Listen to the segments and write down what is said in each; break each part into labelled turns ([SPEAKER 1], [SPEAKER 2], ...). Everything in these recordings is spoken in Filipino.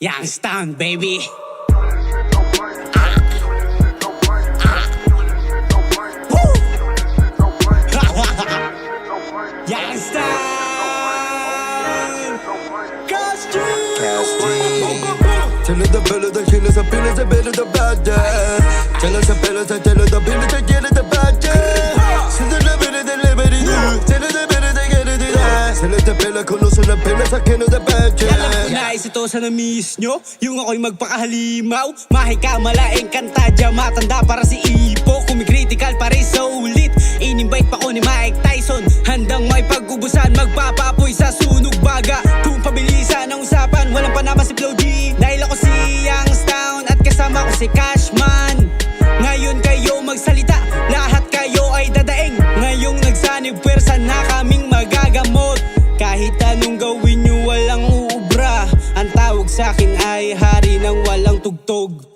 [SPEAKER 1] Youngstown, baby. Youngstown. Cast G.
[SPEAKER 2] Tell the belly, the killers, the pillars, the better, the bad. Tell us the pillars, tell the pillars, the get it, the bad. Send the better, the liberty. Tell the better, they get it. Send the pillar, kunos the pillars, I can't the bad.
[SPEAKER 1] Alam ko na ito sa na-miss nyo. Yung ako'y magpakahalimaw. Mahika, malaing kanta, dya matanda para si Ipo. Kumikritical pa rin sa ulit. In-invite pa ko ni Mike Tyson. Handang may pag-ubusan, magpapapoy sa sunog baga. Kung pabilisan ang usapan, walang panama si Flow G. Dahil ako si Youngstown at kasama ko si Cashman. Ngayon kayo magsalita, lahat kayo ay dadaing. Ngayong nagsanib, pwersa na kaming magagamot. Kahit anong gawin nyo, walang uubra. Ang tawag sa'kin ay hari ng walang tugtog.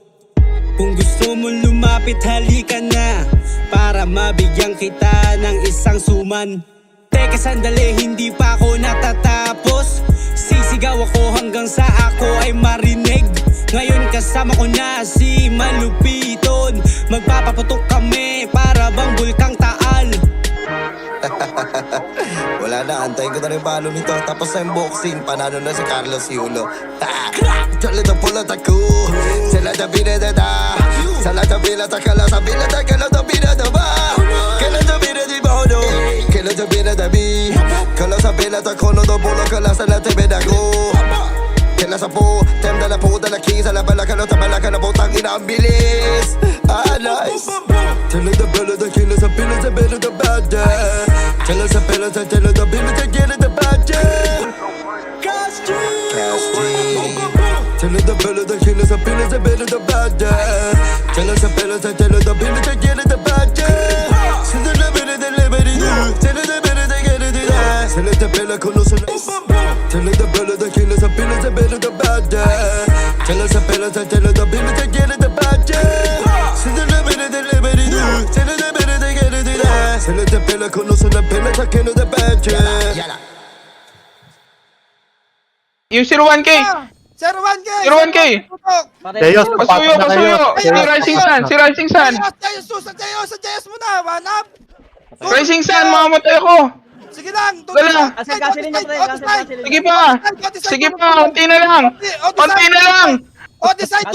[SPEAKER 1] Kung gusto mong lumapit, halika na para mabigyan kita ng isang suman. Teka sandali, hindi pa ako natatapos. Sisigaw ako hanggang sa ako ay marinig. Ngayon kasama ko na si Malupiton. Magpapaputok kami para bang bulkang Taal.
[SPEAKER 2] Wala na, antayin ko na rin palo nito. Tapos sa boxing, panalo na si Carlos Yulo. Tala na pula taku, sila na binadada. Sala na binadakala, sa binadakala na binadaba. Kala na binadibodo, kala na binadabi. Kala sa binadakono no bolo, kala sa natin binago. Kala sa po, temda na po, dala king. Sa labala ka no, tabala ka na po, tangina ang bilis. Ah, nice. Tell the belly, the killers, the pillars, the better, the bad. Tell us the pillars, the pillars, the get it, the bad.
[SPEAKER 1] Cast G.
[SPEAKER 2] Tell the belly, the killers, the pillars, the better, the bad. Tell us the pillars, the get it, the bad. Send the better, the liberty. Tell the better, they get it. Send the pillar, kunos. Tell the belly, the killers, the pillars, the better, the bad. Tell us the pillars, the get it, the bad. Send the better, the liberty. Tell the better, they get it. Send the pillar, kunos, the pillar, I can't the bad.
[SPEAKER 3] Yung 01K!
[SPEAKER 4] 01K!
[SPEAKER 3] 01K!
[SPEAKER 5] Jayos,
[SPEAKER 3] Pasuyo, pasuyo! Si Rising Sun! Si Rising Sun!
[SPEAKER 4] Sa Jayos mo na! One up!
[SPEAKER 3] Rising Sun! Mamamatay ako!
[SPEAKER 4] Sige lang!
[SPEAKER 3] Dala! Sige pa! Sige pa! Unti na lang! Unti na lang!
[SPEAKER 4] O, decide!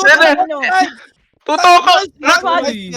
[SPEAKER 3] Tutok!
[SPEAKER 4] Okay.